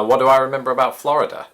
What do I remember about Florida?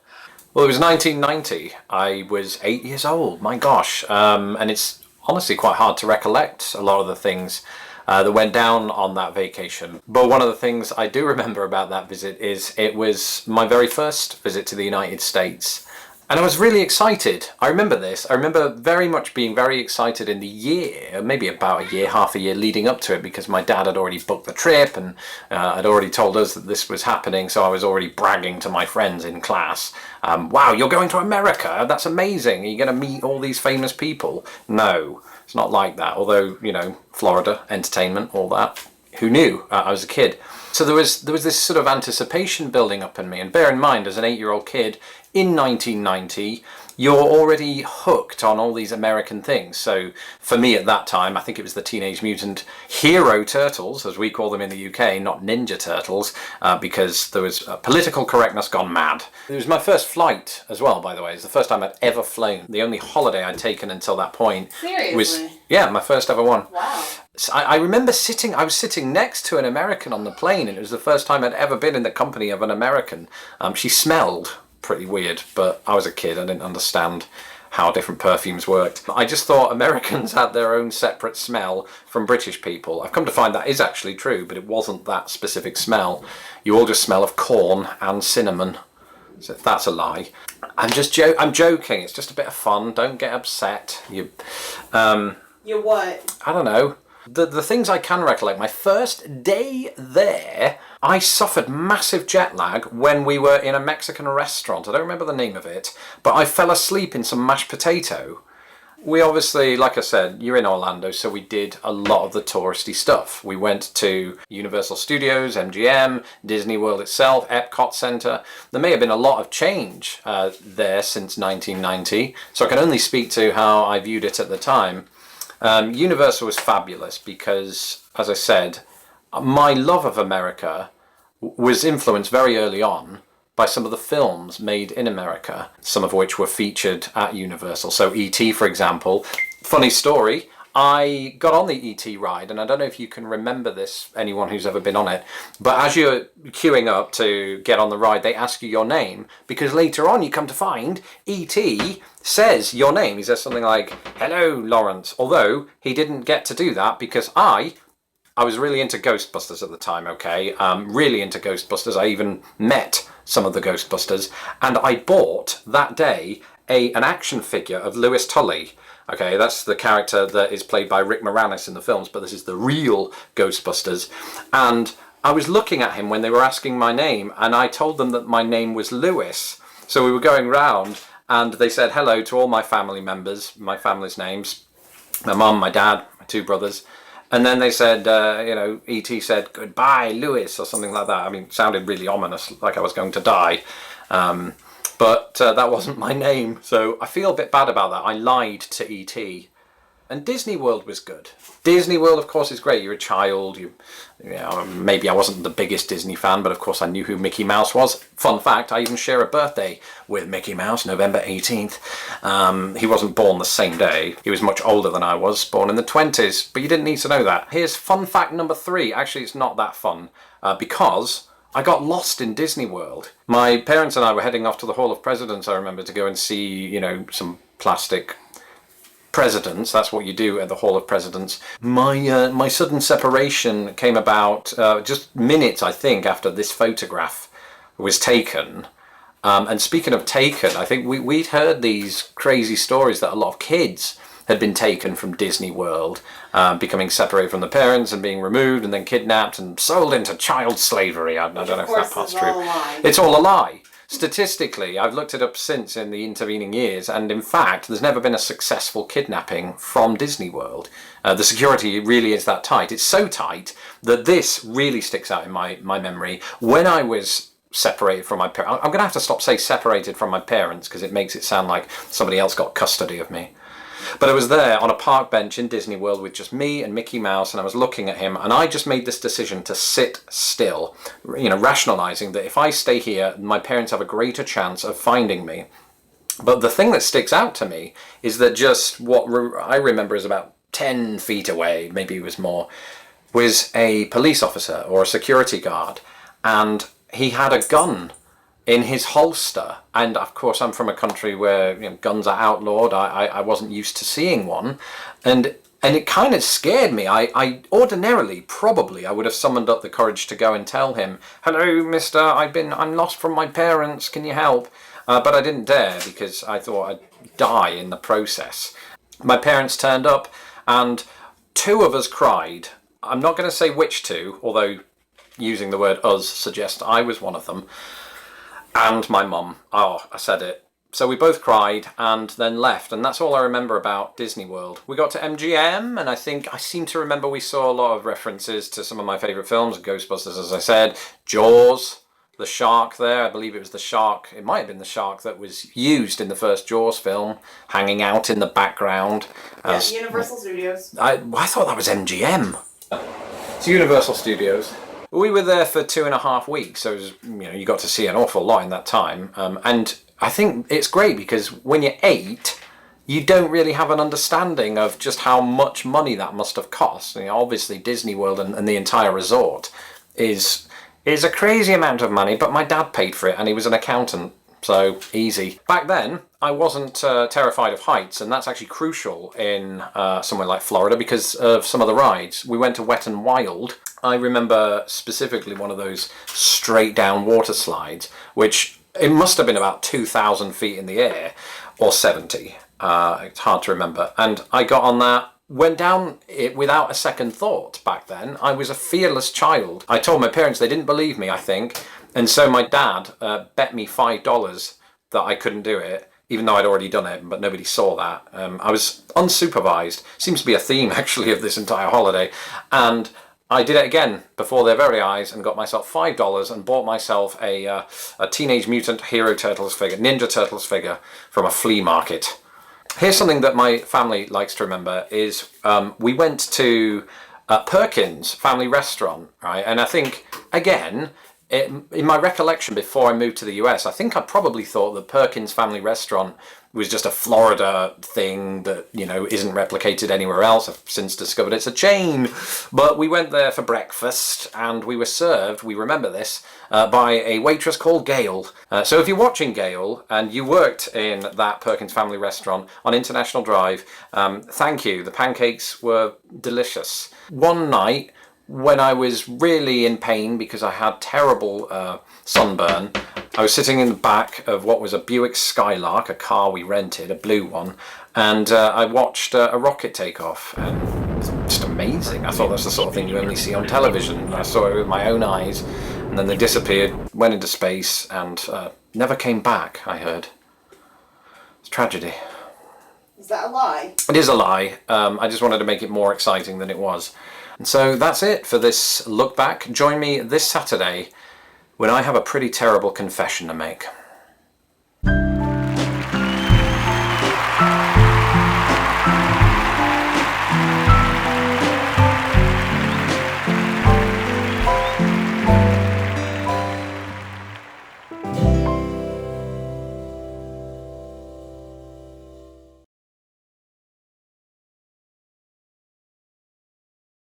Well, it was 1990. I was 8 years old. My gosh. And it's honestly quite hard to recollect a lot of the things that went down on that vacation. But one of the things I do remember about that visit is it was my very first visit to the United States. And I was really excited. I remember this. I remember very much being very excited in the year, maybe about a year, half a year leading up to it, because my dad had already booked the trip and had already told us that this was happening. So I was already bragging to my friends in class, wow, you're going to America? That's amazing. Are you going to meet all these famous people? No, it's not like that. Although, you know, Florida, entertainment, all that. Who knew? I was a kid. So there was this sort of anticipation building up in me. And bear in mind, as an 8-year-old kid in 1990, you're already hooked on all these American things. So for me at that time, I think it was the Teenage Mutant Hero Turtles, as we call them in the UK, not Ninja Turtles, because there was political correctness gone mad. It was my first flight as well, by the way. It's the first time I'd ever flown. The only holiday I'd taken until that point was, yeah, my first ever one. Wow. I remember I was sitting next to an American on the plane, and it was the first time I'd ever been in the company of an American. She smelled pretty weird, but I was a kid. I didn't understand how different perfumes worked. I just thought Americans had their own separate smell from British people. I've come to find that is actually true, but it wasn't that specific smell. You all just smell of corn and cinnamon. So that's a lie. I'm joking. It's just a bit of fun. Don't get upset. You're what? I don't know. The things I can recollect, my first day there, I suffered massive jet lag when we were in a Mexican restaurant. I don't remember the name of it, but I fell asleep in some mashed potato. We obviously, like I said, you're in Orlando, so we did a lot of the touristy stuff. We went to Universal Studios, MGM, Disney World itself, Epcot Center. There may have been a lot of change there since 1990, so I can only speak to how I viewed it at the time. Universal was fabulous because, as I said, my love of America was influenced very early on by some of the films made in America, some of which were featured at Universal. So E.T., for example. Funny story, I got on the E.T. ride, and I don't know if you can remember this, anyone who's ever been on it, but as you're queuing up to get on the ride, they ask you your name, because later on you come to find E.T. says your name. He says something like, "Hello, Lawrence," although he didn't get to do that because I was really into Ghostbusters at the time, okay? Really into Ghostbusters. I even met some of the Ghostbusters, and I bought that day an action figure of Louis Tully. Okay, that's the character that is played by Rick Moranis in the films, but this is the real Ghostbusters. And I was looking at him when they were asking my name, and I told them that my name was Louis. So we were going round, and they said hello to all my family members, my family's names, my mum, my dad, my 2 brothers. And then they said, E.T. said, "Goodbye, Louis," or something like that. I mean, it sounded really ominous, like I was going to die. But that wasn't my name, so I feel a bit bad about that. I lied to E.T. And Disney World was good. Disney World, of course, is great. You're a child. Maybe I wasn't the biggest Disney fan, but of course I knew who Mickey Mouse was. Fun fact, I even share a birthday with Mickey Mouse, November 18th. He wasn't born the same day. He was much older than I was, born in the 20s, but you didn't need to know that. Here's fun fact number 3. Actually, it's not that fun, because I got lost in Disney World. My parents and I were heading off to the Hall of Presidents, I remember, to go and see, some plastic presidents. That's what you do at the Hall of Presidents. My sudden separation came about just minutes, I think, after this photograph was taken. And speaking of taken, I think we'd heard these crazy stories that a lot of kids had been taken from Disney World, becoming separated from the parents and being removed and then kidnapped and sold into child slavery. I don't know if that part's true. It's all a lie. Statistically, I've looked it up since in the intervening years, and in fact, there's never been a successful kidnapping from Disney World. The security really is that tight. It's so tight that this really sticks out in my memory. When I was separated from my parents, I'm going to have to stop saying separated from my parents because it makes it sound like somebody else got custody of me. But I was there on a park bench in Disney World with just me and Mickey Mouse, and I was looking at him, and I just made this decision to sit still, rationalizing that if I stay here, my parents have a greater chance of finding me. But the thing that sticks out to me is that just what I remember is about 10 feet away, maybe it was more, was a police officer or a security guard, and he had a gun in his holster. And of course, I'm from a country where guns are outlawed. I wasn't used to seeing one, and it kind of scared me. I ordinarily, probably, I would have summoned up the courage to go and tell him, "Hello, mister, I'm lost from my parents, can you help?" But I didn't dare because I thought I'd die in the process. My parents turned up and two of us cried. I'm not going to say which two, although using the word us suggests I was one of them. And my mum. Oh, I said it. So we both cried and then left, and that's all I remember about Disney World. We got to MGM, and I seem to remember we saw a lot of references to some of my favourite films, Ghostbusters, as I said, Jaws, the shark there, I believe it was the shark, it might have been the shark that was used in the first Jaws film, hanging out in the background. Yeah, Universal Studios. I thought that was MGM. It's Universal Studios. We were there for 2.5 weeks, so it was, you got to see an awful lot in that time, and I think it's great because when you're 8, you don't really have an understanding of just how much money that must have cost. Obviously Disney World and the entire resort is a crazy amount of money, but my dad paid for it and he was an accountant, so easy. Back then, I wasn't terrified of heights, and that's actually crucial in somewhere like Florida because of some of the rides. We went to Wet n Wild. I remember specifically one of those straight down water slides, which it must have been about 2,000 feet in the air, or 70. It's hard to remember. And I got on that, went down it without a second thought back then. I was a fearless child. I told my parents, they didn't believe me, I think. And so my dad bet me $5 that I couldn't do it, even though I'd already done it, but nobody saw that. I was unsupervised. Seems to be a theme, actually, of this entire holiday. And I did it again before their very eyes and got myself $5 and bought myself a Teenage Mutant Hero Turtles figure, Ninja Turtles figure from a flea market. Here's something that my family likes to remember is we went to Perkins Family Restaurant, right? And I think, again, in my recollection before I moved to the US, I think I probably thought that Perkins Family Restaurant was just a Florida thing that, isn't replicated anywhere else. I've since discovered it's a chain. But we went there for breakfast and we were served, we remember this, by a waitress called Gail. So if you're watching Gail and you worked in that Perkins Family Restaurant on International Drive, thank you. The pancakes were delicious. One night, when I was really in pain because I had terrible sunburn, I was sitting in the back of what was a Buick Skylark, a car we rented, a blue one, and I watched a rocket take off, and it was just amazing. I thought that's the sort of thing you only see on television. I saw it with my own eyes, and then they disappeared, went into space, and never came back, I heard. It's a tragedy. Is that a lie? It is a lie. I just wanted to make it more exciting than it was. And so that's it for this look back. Join me this Saturday when I have a pretty terrible confession to make.